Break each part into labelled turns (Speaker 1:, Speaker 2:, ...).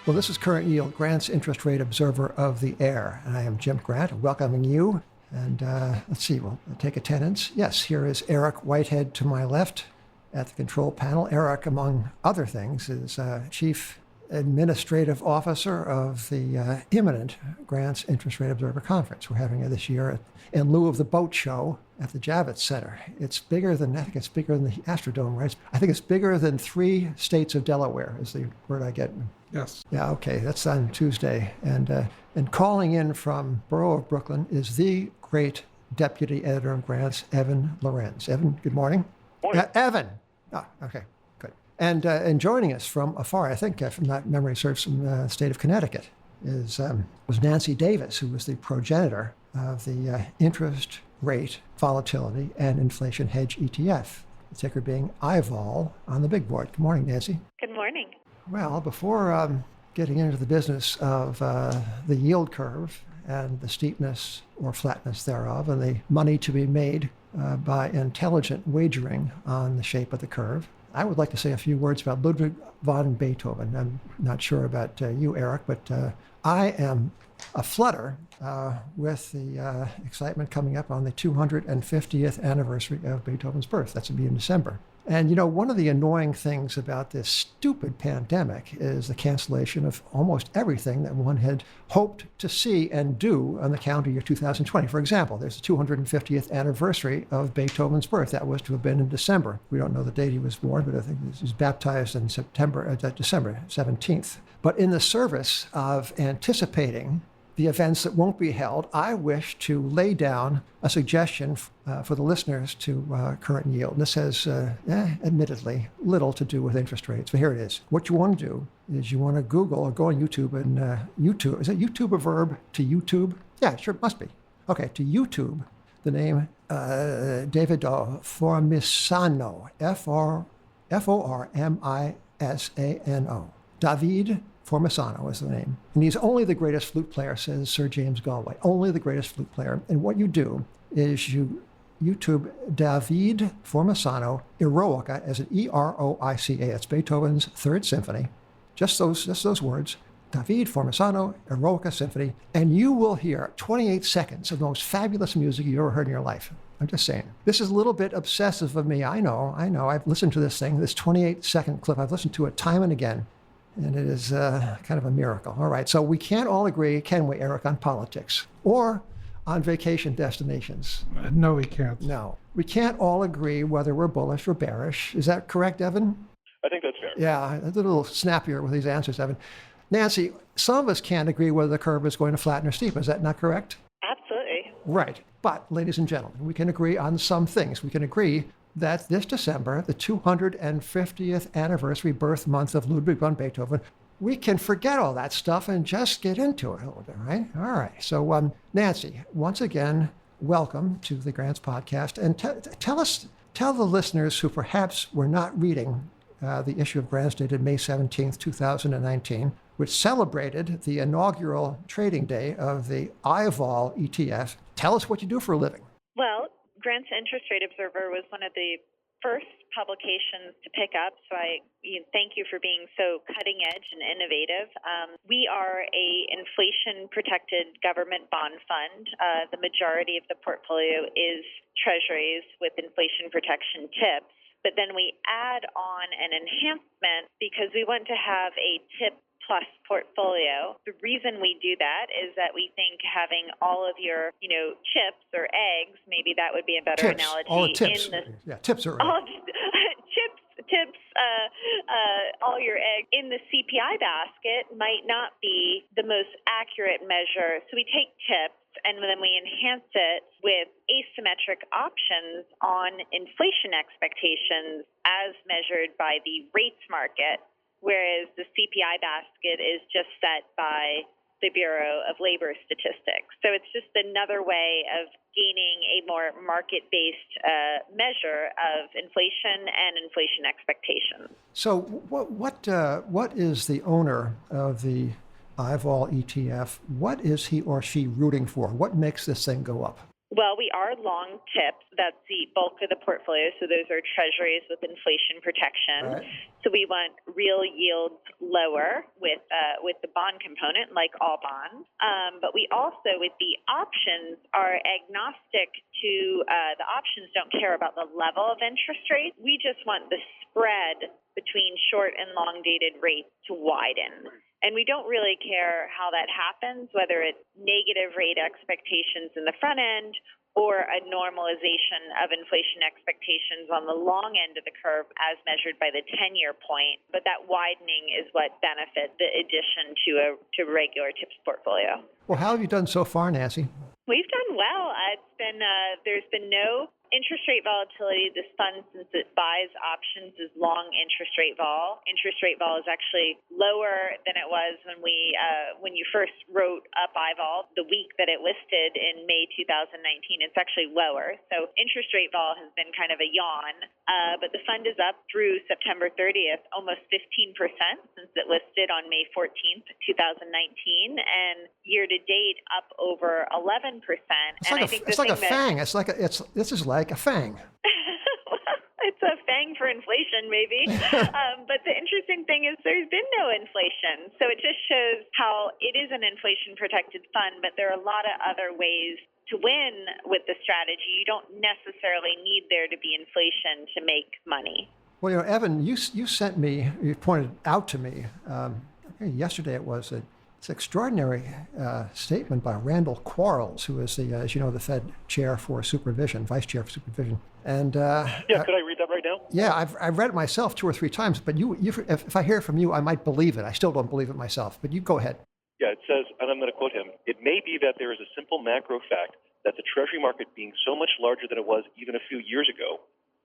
Speaker 1: Well, this is Current Yield, Grant's Interest Rate Observer of the Air. And I am Jim Grant, welcoming you. And let's see, we'll take attendance. Yes, here is Eric Whitehead to my left at the control panel. Eric, among other things, is Chief Administrative Officer of the imminent Grant's Interest Rate Observer Conference. We're having it this year in lieu of the boat show at the Javits Center. It's bigger than, I think it's bigger than the Astrodome, right? I think it's bigger than 3 states of Delaware is the word I get.
Speaker 2: Yes.
Speaker 1: Yeah, okay, that's on Tuesday. And calling in from Borough of Brooklyn is the great Deputy Editor of Grants, Evan Lorenz. Evan, good morning.
Speaker 3: Morning.
Speaker 1: Evan. Oh, okay, good. And joining us from afar, I think, if not memory serves, from the state of Connecticut, was Nancy Davis, who was the progenitor of the interest rate volatility and inflation hedge ETF, the ticker being IVOL on the big board. Good morning, Nancy.
Speaker 3: Good morning.
Speaker 1: Well, before getting into the business of the yield curve and the steepness or flatness thereof and the money to be made by intelligent wagering on the shape of the curve, I would like to say a few words about Ludwig van Beethoven. I'm not sure about you, Eric, but I am aflutter with the excitement coming up on the 250th anniversary of Beethoven's birth. That's to be in December. And, you know, one of the annoying things about this stupid pandemic is the cancellation of almost everything that one had hoped to see and do on the calendar year 2020. For example, there's the 250th anniversary of Beethoven's birth. That was to have been in December. We don't know the date he was born, but I think he was baptized in December 17th. But in the service of anticipating the events that won't be held, I wish to lay down a suggestion for the listeners to Current Yield. This has, admittedly, little to do with interest rates, but here it is. What you want to do is you want to Google or go on YouTube and YouTube. Is it YouTube a verb? To YouTube? Yeah, sure, it must be. Okay, to YouTube the name David Formisano, Formisano. David Formisano is the name. And he's only the greatest flute player, says Sir James Galway. Only the greatest flute player. And what you do is you YouTube David Formisano Eroica as an Eroica. It's Beethoven's Third Symphony. Just those words. David Formisano Eroica Symphony. And you will hear 28 seconds of the most fabulous music you've ever heard in your life. I'm just saying. This is a little bit obsessive of me. I know. I've listened to this thing, this 28-second clip. I've listened to it time and again. And it is kind of a miracle. All right, so we can't all agree, can we, Eric, on politics or on vacation destinations?
Speaker 2: No, we can't.
Speaker 1: No. We can't all agree whether we're bullish or bearish. Is that correct, Evan?
Speaker 4: I think that's fair.
Speaker 1: Yeah, a little snappier with these answers, Evan. Nancy, some of us can't agree whether the curve is going to flatten or steepen. Is that not correct?
Speaker 3: Absolutely.
Speaker 1: Right. But, ladies and gentlemen, we can agree on some things. We can agree that this December, the 250th anniversary birth month of Ludwig van Beethoven, we can forget all that stuff and just get into it a little bit, right? All right. So, Nancy, once again, welcome to the Grants Podcast. And tell the listeners who perhaps were not reading the issue of Grants dated May 17th, 2019, which celebrated the inaugural trading day of the IVOL ETF. Tell us what you do for a living.
Speaker 3: Well, Grant's Interest Rate Observer was one of the first publications to pick up, so I thank you for being so cutting edge and innovative. We are a inflation-protected government bond fund. The majority of the portfolio is treasuries with inflation protection tips, but then we add on an enhancement because we want to have a tip plus portfolio. The reason we do that is that we think having all of your, chips or eggs, maybe that would be a better analogy.
Speaker 1: All the tips. Tips are
Speaker 3: all tips, all your eggs in the CPI basket might not be the most accurate measure. So we take tips and then we enhance it with asymmetric options on inflation expectations as measured by the rates market, whereas the CPI basket is just set by the Bureau of Labor Statistics. So it's just another way of gaining a more market-based measure of inflation and inflation expectations.
Speaker 1: So what is the owner of the IVOL ETF? What is he or she rooting for? What makes this thing go up?
Speaker 3: Well, we are long TIPS. That's the bulk of the portfolio. So those are treasuries with inflation protection.
Speaker 1: Right.
Speaker 3: So we want real yields lower with the bond component, like all bonds. But we also, with the options, are agnostic to the options. Don't care about the level of interest rate. We just want the spread between short and long dated rates to widen. And we don't really care how that happens, whether it's negative rate expectations in the front end or a normalization of inflation expectations on the long end of the curve as measured by the 10-year point. But that widening is what benefits the addition to regular TIPS portfolio.
Speaker 1: Well, how have you done so far, Nancy?
Speaker 3: We've done well. There's been no interest rate volatility. This fund, since it buys options, is long interest rate vol. Interest rate vol is actually lower than it was when you first wrote up iVol the week that it listed in May 2019. It's actually lower. So interest rate vol has been kind of a yawn, but the fund is up through September 30th, almost 15% since it listed on May 14th, 2019, and year to date up over 11%.
Speaker 1: It's like a fang. This is like a fang.
Speaker 3: It's a fang for inflation, maybe. But the interesting thing is there's been no inflation. So it just shows how it is an inflation-protected fund, but there are a lot of other ways to win with the strategy. You don't necessarily need there to be inflation to make money.
Speaker 1: Well, Evan, you pointed out to me, yesterday it was, it's an extraordinary statement by Randall Quarles, who is as you know, the Fed chair for supervision, vice chair for supervision. And
Speaker 2: could I read that right now?
Speaker 1: Yeah, I've read it myself 2 or 3 times, but if I hear it from you, I might believe it. I still don't believe it myself, but you go ahead.
Speaker 2: Yeah, it says, and I'm going to quote him, "It may be that there is a simple macro fact that the Treasury market being so much larger than it was even a few years ago,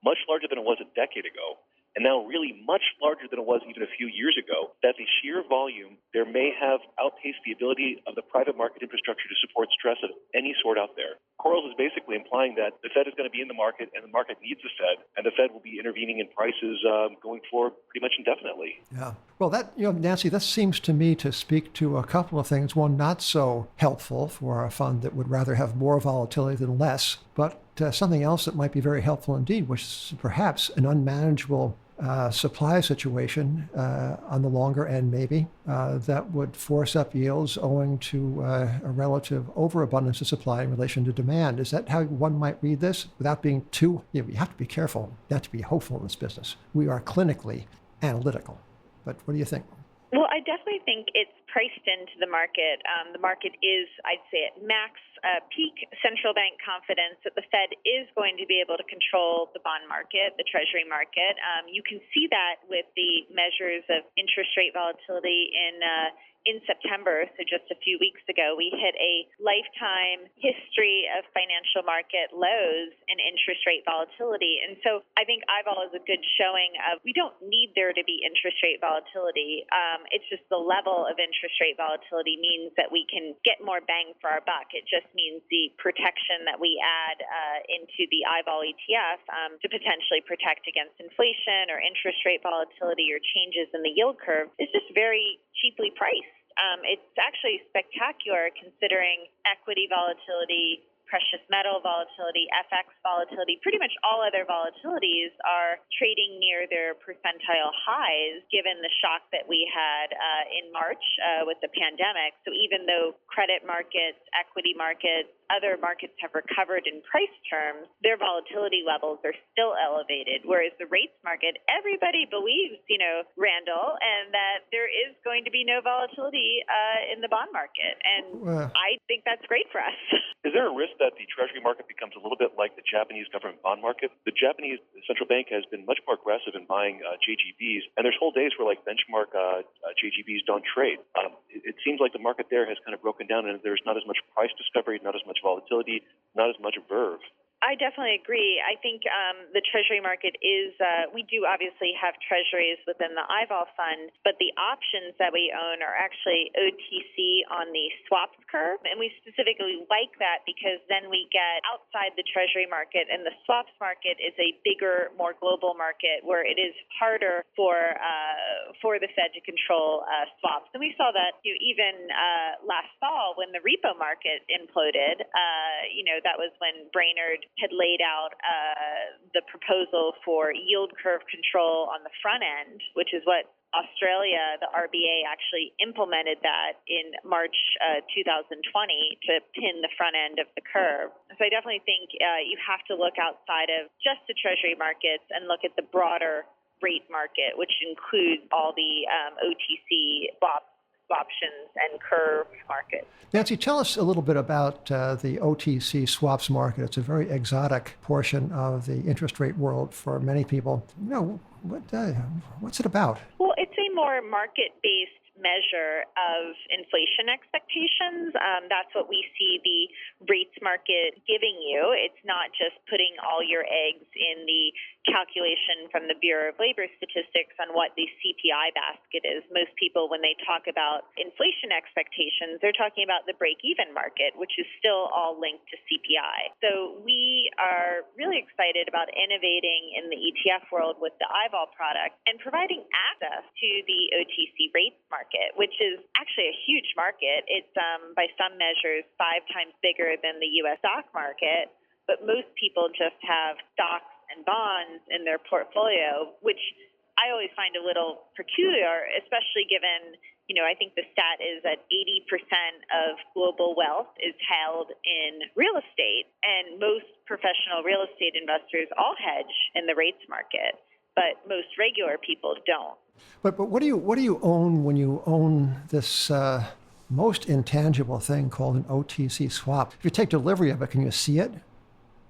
Speaker 2: much larger than it was a decade ago, and now really much larger than it was even a few years ago, that the sheer volume there may have outpaced the ability of the private market infrastructure to support stress of any sort out there." Quarles is basically implying that the Fed is going to be in the market, and the market needs the Fed, and the Fed will be intervening in prices going forward pretty much indefinitely.
Speaker 1: Yeah. Well, Nancy, that seems to me to speak to a couple of things. One, not so helpful for a fund that would rather have more volatility than less, but something else that might be very helpful indeed, which is perhaps an unmanageable supply situation on the longer end, maybe, that would force up yields owing to a relative overabundance of supply in relation to demand. Is that how one might read this? Without being too, you have to be careful not to be hopeful in this business. We are clinically analytical. But what do you think?
Speaker 3: Well, I definitely think it's priced into the market. The market is, I'd say, at max peak central bank confidence that the Fed is going to be able to control the bond market, the Treasury market. You can see that with the measures of interest rate volatility in September, so just a few weeks ago, we hit a lifetime history of financial market lows in interest rate volatility. And so I think iVol is a good showing of we don't need there to be interest rate volatility. It's just the level of interest rate volatility means that we can get more bang for our buck. It just means the protection that we add into the iVol ETF to potentially protect against inflation or interest rate volatility or changes in the yield curve is just very cheaply priced. It's actually spectacular considering equity volatility, precious metal volatility, FX volatility, pretty much all other volatilities are trading near their percentile highs given the shock that we had in March with the pandemic. So even though credit markets, equity markets, other markets have recovered in price terms, their volatility levels are still elevated, whereas the rates market, everybody believes, Randall, and that there is going to be no volatility in the bond market. And I think that's great for us.
Speaker 2: Is there a risk that the Treasury market becomes a little bit like the Japanese government bond market? The Japanese central bank has been much more aggressive in buying JGBs, and there's whole days where benchmark JGBs don't trade. It seems like the market there has kind of broken down, and there's not as much price discovery, not as much volatility, not as much verve.
Speaker 3: I definitely agree. I think the Treasury market is, we do obviously have Treasuries within the iVol fund, but the options that we own are actually OTC on the swaps curve. And we specifically like that because then we get outside the Treasury market, and the swaps market is a bigger, more global market where it is harder for for the Fed to control swaps. And we saw that even last fall when the repo market imploded. That was when Brainerd had laid out the proposal for yield curve control on the front end, which is what Australia, the RBA, actually implemented that in March 2020 to pin the front end of the curve. So I definitely think you have to look outside of just the Treasury markets and look at the broader rate market, which includes all the OTC options and curve markets.
Speaker 1: Nancy, tell us a little bit about the OTC swaps market. It's a very exotic portion of the interest rate world for many people. What's it about?
Speaker 3: Well, it's a more market-based measure of inflation expectations. That's what we see the rates market giving you. It's not just putting all your eggs in the calculation from the Bureau of Labor Statistics on what the CPI basket is. Most people, when they talk about inflation expectations, they're talking about the break-even market, which is still all linked to CPI. So we are really excited about innovating in the ETF world with the IVOL product and providing access to the OTC rates market, which is actually a huge market. It's, by some measures, 5 times bigger than the U.S. stock market, but most people just have stocks and bonds in their portfolio, which I always find a little peculiar, especially given, I think the stat is that 80% of global wealth is held in real estate, and most professional real estate investors all hedge in the rates market, but most regular people don't.
Speaker 1: But what do you own when you own this most intangible thing called an OTC swap? If you take delivery of it, can you see it?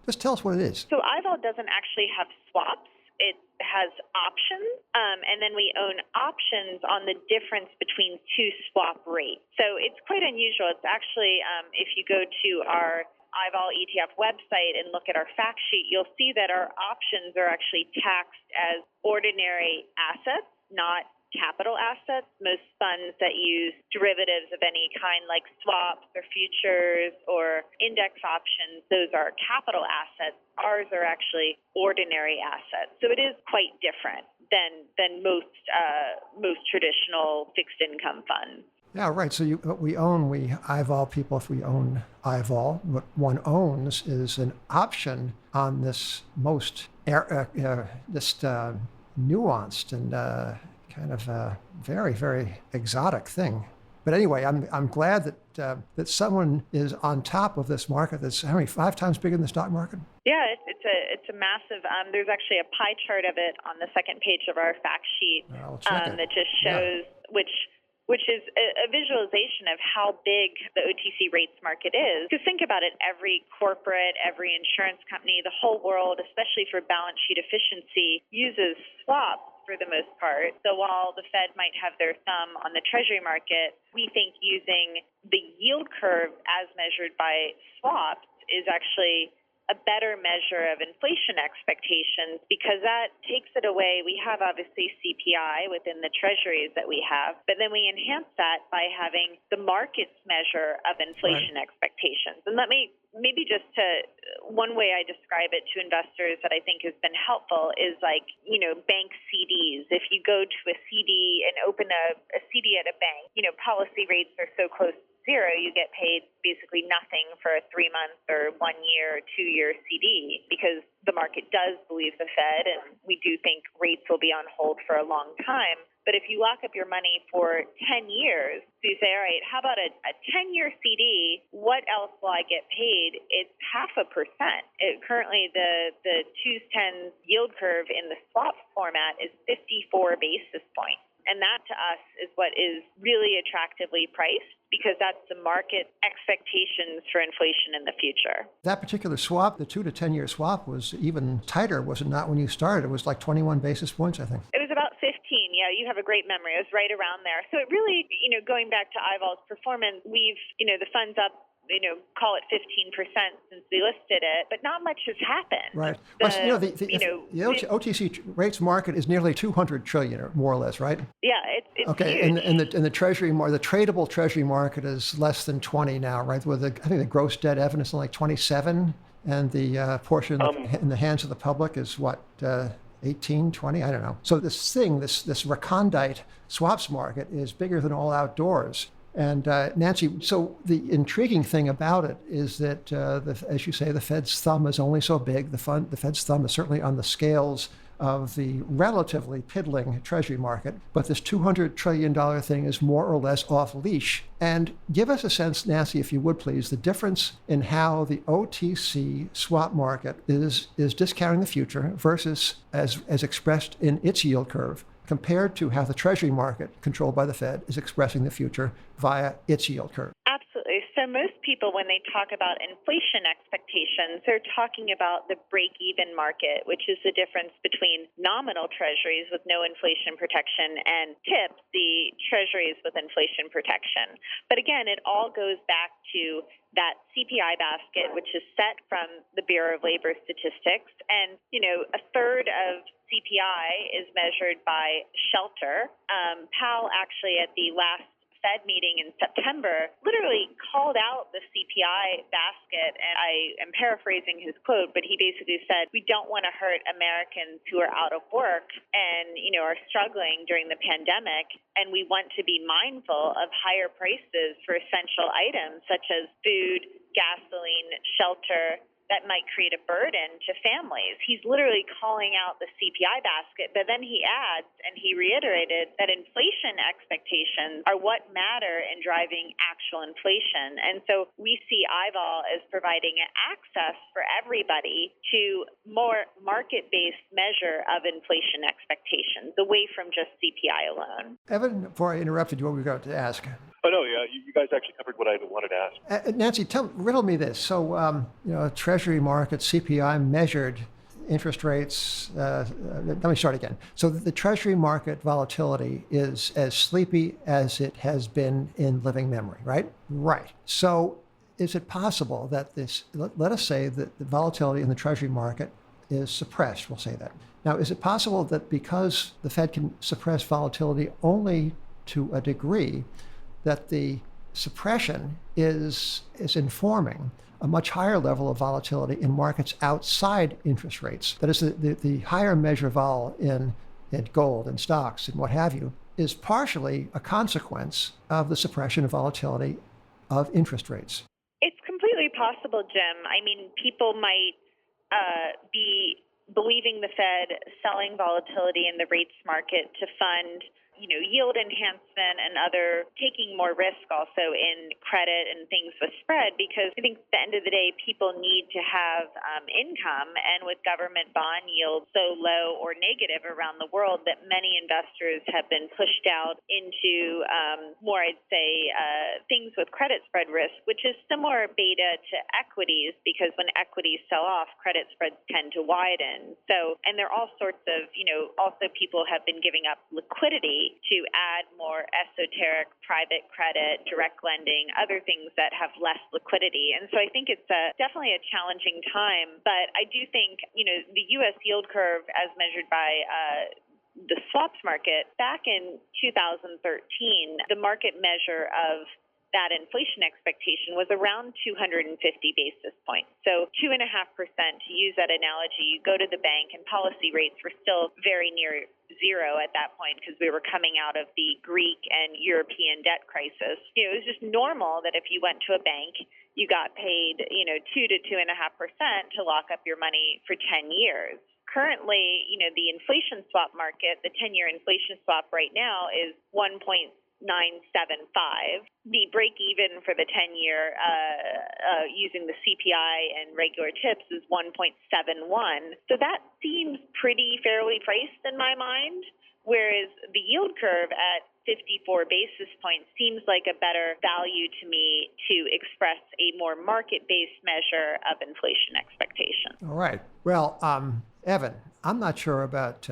Speaker 1: Just tell us what it is.
Speaker 3: So IVOL doesn't actually have swaps. It has options, and then we own options on the difference between 2 swap rates. So it's quite unusual. It's actually, if you go to our IVOL ETF website and look at our fact sheet, you'll see that our options are actually taxed as ordinary assets, not capital assets. Most funds that use derivatives of any kind, like swaps or futures or index options, those are capital assets. Ours are actually ordinary assets. So it is quite different than most traditional fixed income funds.
Speaker 1: Yeah, right. So we IVOL people, if we own IVOL, what one owns is an option on this most nuanced and kind of very, very exotic thing. But anyway, I'm glad that someone is on top of this market that's 5 times bigger than the stock market?
Speaker 3: Yeah, it's a massive. There's actually a pie chart of it on the second page of our fact sheet that just shows which is a visualization of how big the OTC rates market is. Because think about it, every corporate, every insurance company, the whole world, especially for balance sheet efficiency, uses swaps for the most part. So while the Fed might have their thumb on the Treasury market, we think using the yield curve as measured by swaps is actually a better measure of inflation expectations because that takes it away. We have obviously CPI within the treasuries that we have, but then we enhance that by having the market's measure of inflation expectations. And let me maybe just one way I describe it to investors that I think has been helpful is like, bank CDs. If you go to a CD and open a CD at a bank, policy rates are so close to zero, you get paid basically nothing for a 3-month or 1-year or 2-year CD because the market does believe the Fed, and we do think rates will be on hold for a long time. But if you lock up your money for 10 years, so you say, all right, how about a 10-year CD? What else will I get paid? It's 0.5%. Currently, the 2-10 yield curve in the swap format is 54 basis points. And that to us is what is really attractively priced because that's the market expectations for inflation in the future.
Speaker 1: That particular swap, the 2 to 10 year swap, was even tighter, was it not, when you started? It was like 21 basis points, I think.
Speaker 3: It was about 15. Yeah, you have a great memory. It was right around there. So it really, going back to IVOL's performance, we've, the fund's up, call it 15% since we listed it, but not much has happened.
Speaker 1: Right. The OTC rates market is nearly 200 trillion, or more or less, right?
Speaker 3: Yeah, it's
Speaker 1: okay.
Speaker 3: Huge.
Speaker 1: And the treasury the tradable treasury market is less than 20 now, right? With I think the gross debt evidence is like 27, and the portion in the hands of the public is what 18, 20, I don't know. So this recondite swaps market is bigger than all outdoors. And Nancy, so the intriguing thing about it is that, as you say, the Fed's thumb is only so big. The Fed's thumb is certainly on the scales of the relatively piddling Treasury market, but this $200 trillion thing is more or less off leash. And give us a sense, Nancy, if you would please, the difference in how the OTC swap market is discounting the future versus as expressed in its yield curve, compared to how the Treasury market, controlled by the Fed, is expressing the future via its yield curve.
Speaker 3: Absolutely. So most people, when they talk about inflation expectations, they're talking about the break-even market, which is the difference between nominal treasuries with no inflation protection and TIPS, the treasuries with inflation protection. But again, it all goes back to that CPI basket, which is set from the Bureau of Labor Statistics. And, a third of CPI is measured by shelter. Powell actually at the last Fed meeting in September literally called out the CPI basket, and I am paraphrasing his quote, but he basically said, we don't want to hurt Americans who are out of work and, are struggling during the pandemic, and we want to be mindful of higher prices for essential items such as food, gasoline, shelter, that might create a burden to families. He's literally calling out the CPI basket, but then he adds, and he reiterated, that inflation expectations are what matter in driving actual inflation. And so we see IVOL as providing access for everybody to more market-based measure of inflation expectations, away from just CPI alone.
Speaker 1: Evan, before I interrupted you, what were we going to ask?
Speaker 2: Oh, no, yeah, you guys actually covered what I wanted to ask.
Speaker 1: Nancy, riddle me this. So, Treasury market, CPI measured interest rates. Let me start again. So the Treasury market volatility is as sleepy as it has been in living memory, right? Right. So is it possible that let us say that the volatility in the Treasury market is suppressed, we'll say that. Now, is it possible that because the Fed can suppress volatility only to a degree, that the suppression is informing a much higher level of volatility in markets outside interest rates? That is, the higher measure vol in gold and stocks and what have you is partially a consequence of the suppression of volatility of interest rates.
Speaker 3: It's completely possible, Jim. I mean, people might be believing the Fed selling volatility in the rates market to fund yield enhancement and taking more risk also in credit and things with spread, because I think at the end of the day, people need to have income, and with government bond yields so low or negative around the world that many investors have been pushed out into more, I'd say, things with credit spread risk, which is similar beta to equities, because when equities sell off, credit spreads tend to widen. So, and there are all sorts of, also people have been giving up liquidity to add more esoteric private credit, direct lending, other things that have less liquidity. And so I think it's definitely a challenging time. But I do think, the U.S. yield curve as measured by the swaps market back in 2013, the market measure of that inflation expectation was around 250 basis points. So 2.5%, to use that analogy, you go to the bank and policy rates were still very near zero at that point because we were coming out of the Greek and European debt crisis. It was just normal that if you went to a bank, you got paid, 2 to 2.5% to lock up your money for 10 years. Currently, the inflation swap market, the 10-year inflation swap right now is 1.975. The break even for the 10-year using the CPI and regular TIPS is 1.71. So that seems pretty fairly priced in my mind, whereas the yield curve at 54 basis points seems like a better value to me to express a more market-based measure of inflation expectation.
Speaker 1: All right. Well, Evan, I'm not sure about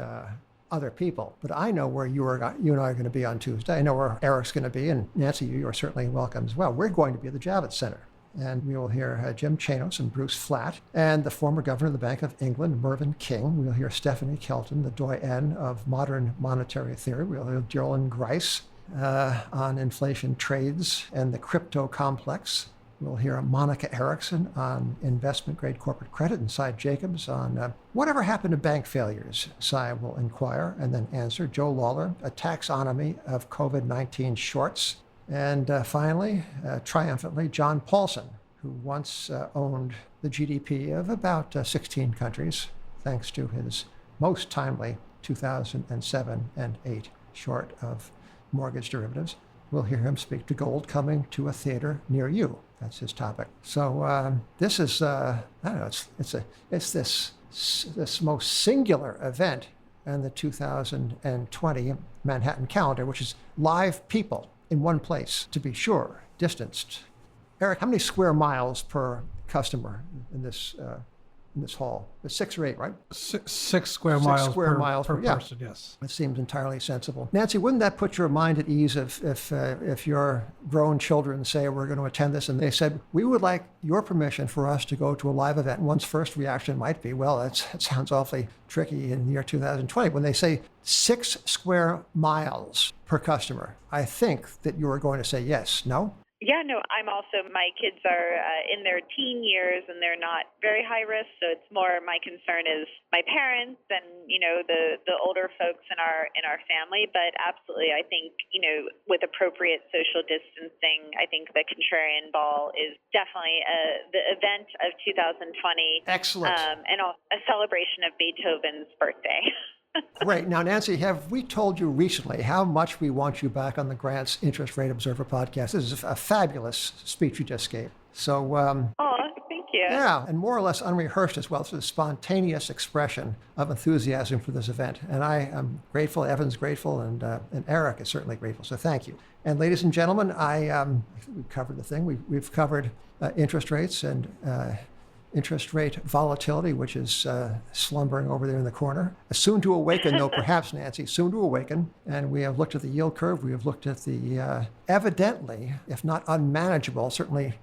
Speaker 1: other people, but I know where you and I are going to be on Tuesday. I know where Eric's going to be, and Nancy, you are certainly welcome as well. We're going to be at the Javits Center, and we will hear Jim Chanos and Bruce Flatt, and the former governor of the Bank of England, Mervyn King. We'll hear Stephanie Kelton, the doyen of modern monetary theory. We'll hear Geraldine Grice on inflation trades and the crypto complex. We'll hear Monica Erickson on investment-grade corporate credit, and Cy Jacobs on whatever happened to bank failures. Cy will inquire and then answer. Joe Lawler, a taxonomy of COVID-19 shorts. And finally, triumphantly, John Paulson, who once owned the GDP of about 16 countries, thanks to his most timely 2007 and 8 short of mortgage derivatives. We'll hear him speak to gold coming to a theater near you. That's his topic. So this is, I don't know, it's this most singular event in the 2020 Manhattan calendar, which is live people in one place, to be sure, distanced. Eric, how many square miles per customer in this hall? It's 6 or 8, right?
Speaker 4: Six square miles per
Speaker 1: yeah.
Speaker 4: person, yes.
Speaker 1: It seems entirely sensible. Nancy, wouldn't that put your mind at ease if your grown children say we're going to attend this and they said, we would like your permission for us to go to a live event? And one's first reaction might be, well, that sounds awfully tricky in the year 2020. When they say 6 square miles per customer, I think that you are going to say yes, no?
Speaker 3: Yeah, no, my kids are in their teen years and they're not very high risk. So it's more, my concern is my parents and, the older folks in our family. But absolutely, I think, with appropriate social distancing, I think the Contrarian Ball is definitely the event of 2020.
Speaker 1: Excellent.
Speaker 3: And a celebration of Beethoven's birthday.
Speaker 1: Great. Now, Nancy, have we told you recently how much we want you back on the Grant's Interest Rate Observer podcast? This is a fabulous speech you just gave. So,
Speaker 3: thank you.
Speaker 1: Yeah, and more or less unrehearsed as well. It's a spontaneous expression of enthusiasm for this event. And I am grateful, Evan's grateful, and Eric is certainly grateful. So thank you. And ladies and gentlemen, I think we've covered the thing. We've covered interest rates and interest rate volatility, which is slumbering over there in the corner. Soon to awaken, though, perhaps, Nancy, soon to awaken. And we have looked at the yield curve. We have looked at the evidently, if not unmanageable, certainly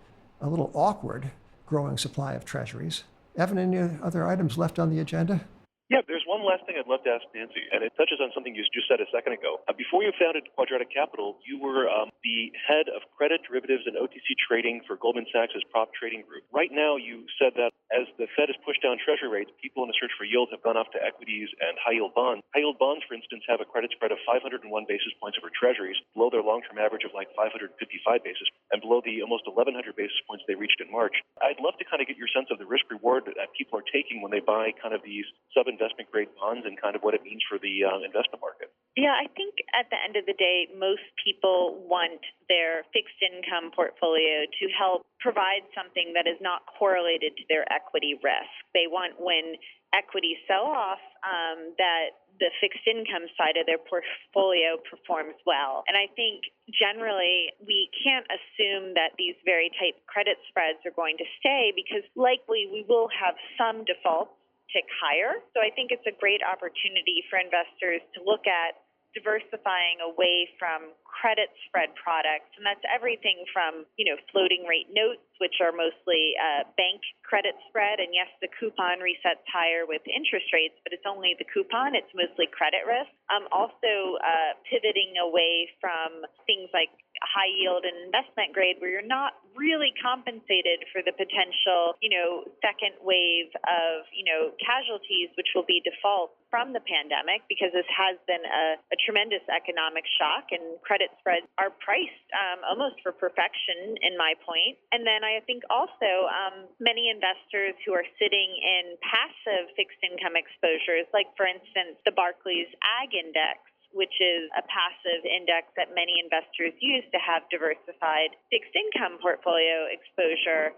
Speaker 1: a little awkward growing supply of treasuries. Evan, any other items left on the agenda?
Speaker 2: Yeah, there's one last thing I'd love to ask Nancy, and it touches on something you just said a second ago. Before you founded Quadratic Capital, you were the head of credit derivatives and OTC trading for Goldman Sachs' prop trading group. Right now, you said that as the Fed has pushed down treasury rates, people in the search for yield have gone off to equities and high-yield bonds. High-yield bonds, for instance, have a credit spread of 501 basis points over treasuries, below their long-term average of like 555 basis, and below the almost 1,100 basis points they reached in March. I'd love to kind of get your sense of the risk-reward that people are taking when they buy kind of these sub-investment grade bonds and kind of what it means for the investment market.
Speaker 3: Yeah, I think at the end of the day, most people want their fixed income portfolio to help provide something that is not correlated to their equity risk. They want, when equities sell off, that the fixed income side of their portfolio performs well. And I think generally we can't assume that these very tight credit spreads are going to stay, because likely we will have some defaults tick higher. So I think it's a great opportunity for investors to look at diversifying away from credit spread products. And that's everything from, floating rate notes, which are mostly bank credit spread. And yes, the coupon resets higher with interest rates, but it's only the coupon. It's mostly credit risk. Also pivoting away from things like high yield and investment grade, where you're not really compensated for the potential, second wave of, casualties, which will be default from the pandemic, because this has been a tremendous economic shock, and credit spreads are priced almost for perfection, in my point. And then I think also many investors who are sitting in passive fixed income exposures, like for instance, the Barclays Ag Index, which is a passive index that many investors use to have diversified fixed income portfolio exposure.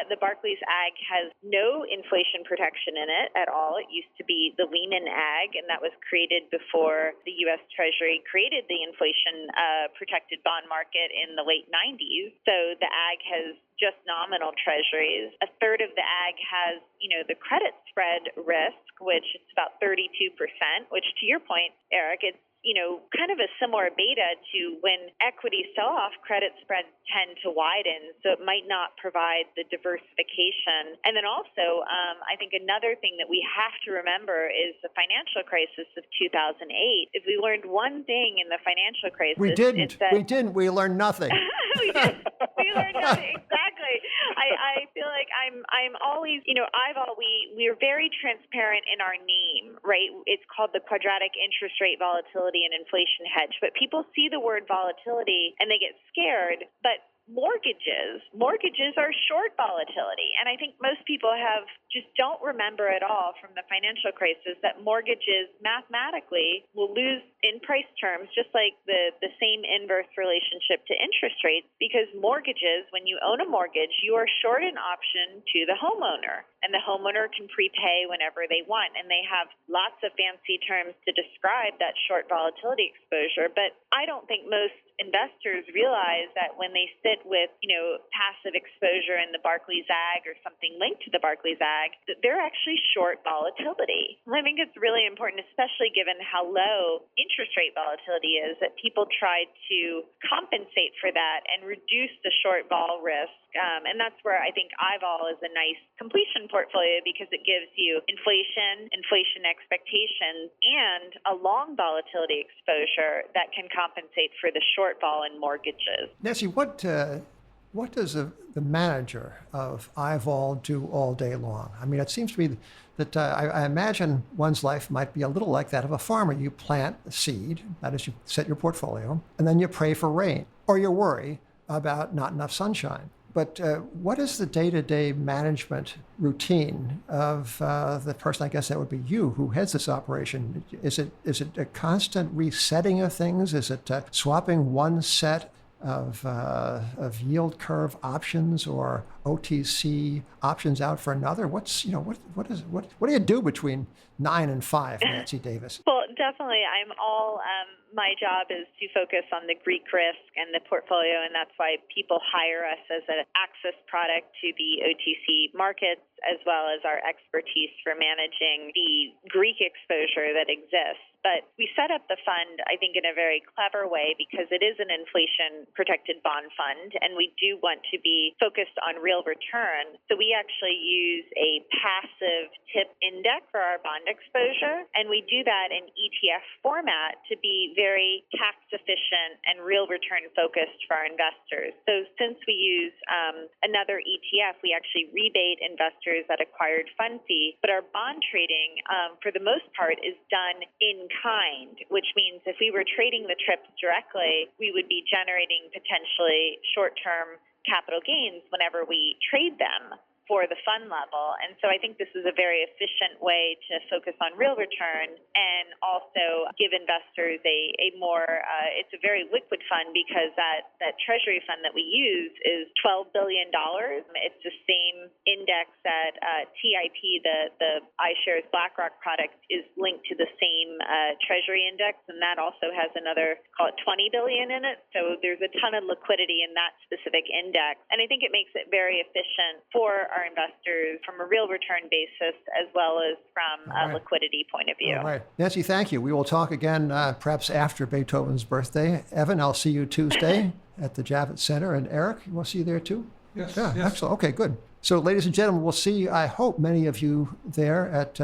Speaker 3: The Barclays Ag has no inflation protection in it at all. It used to be the Lehman Ag, and that was created before the U.S. Treasury created the inflation protected bond market in the late 90s. So the Ag has just nominal treasuries. A third of the Ag has, the credit spread risk, which is about 32%, which to your point, Eric, it's kind of a similar beta to when equities sell off, credit spreads tend to widen. So it might not provide the diversification. And then also, I think another thing that we have to remember is the financial crisis of 2008. If we learned one thing in the financial crisis,
Speaker 1: We didn't. We learned nothing.
Speaker 3: We learned nothing. Exactly. Exactly. I feel like I'm always, we're very transparent in our name, right? It's called the quadratic interest rate volatility and inflation hedge, but people see the word volatility and they get scared, but mortgages are short volatility. And I think most people just don't remember at all from the financial crisis that mortgages mathematically will lose in price terms, just like the same inverse relationship to interest rates, because mortgages, when you own a mortgage, you are short an option to the homeowner, and the homeowner can prepay whenever they want. And they have lots of fancy terms to describe that short volatility exposure. But I don't think most investors realize that when they sit with, passive exposure in the Barclays Agg or something linked to the Barclays Agg, that they're actually short volatility. And I think it's really important, especially given how low interest rate volatility is, that people try to compensate for that and reduce the short vol risk. And that's where I think iVol is a nice completion portfolio, because it gives you inflation expectations, and a long volatility exposure that can compensate for the short vol in mortgages.
Speaker 1: Nancy, what does the manager of iVol do all day long? I mean, it seems to me that I imagine one's life might be a little like that of a farmer. You plant a seed, that is, you set your portfolio, and then you pray for rain, or you worry about not enough sunshine. But what is the day-to-day management routine of the person, I guess that would be you, who heads this operation? Is it a constant resetting of things? Is it swapping one set of yield curve options or OTC options out for another? What do you do between 9 and 5, Nancy Davis?
Speaker 3: Well, definitely. My job is to focus on the Greek risk and the portfolio, and that's why people hire us as an access product to the OTC markets, as well as our expertise for managing the Greek exposure that exists. But we set up the fund, I think, in a very clever way, because it is an inflation-protected bond fund, and we do want to be focused on real return. So we actually use a passive TIP index for our bond exposure, and we do that in ETF format to be very tax-efficient and real return-focused for our investors. So since we use another ETF, we actually rebate investors that acquired fund fee, but our bond trading, for the most part, is done in kind, which means if we were trading the trips directly, we would be generating potentially short-term capital gains whenever we trade them for the fund level. And so I think this is a very efficient way to focus on real return and also give investors a more, it's a very liquid fund, because that treasury fund that we use is $12 billion. It's the same index that TIP, the iShares BlackRock product, is linked to the same treasury index, and that also has another, call it $20 billion in it. So there's a ton of liquidity in that specific index. And I think it makes it very efficient for our investors from a real return basis, as well as from a liquidity point of view.
Speaker 1: All right. Nancy, thank you. We will talk again perhaps after Beethoven's birthday. Evan, I'll see you Tuesday at the Javits Center. And Eric, we'll see you there too?
Speaker 4: Yes.
Speaker 1: Yeah,
Speaker 4: yes.
Speaker 1: Excellent. Okay, good. So, ladies and gentlemen, we'll see, I hope, many of you there at,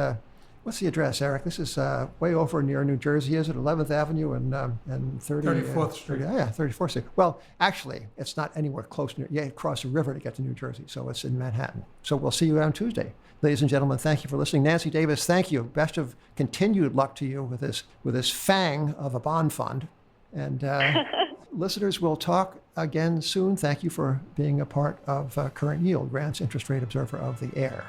Speaker 1: what's the address, Eric? This is way over near New Jersey, is it? 11th Avenue and
Speaker 4: 34th Street.
Speaker 1: Yeah, 34th Street. Well, actually, it's not anywhere close near. You have to cross a river to get to New Jersey, so it's in Manhattan. So we'll see you on Tuesday. Ladies and gentlemen, thank you for listening. Nancy Davis, thank you. Best of continued luck to you with this fang of a bond fund. And listeners, we'll talk again soon. Thank you for being a part of Current Yield, Grant's Interest Rate Observer of the Air.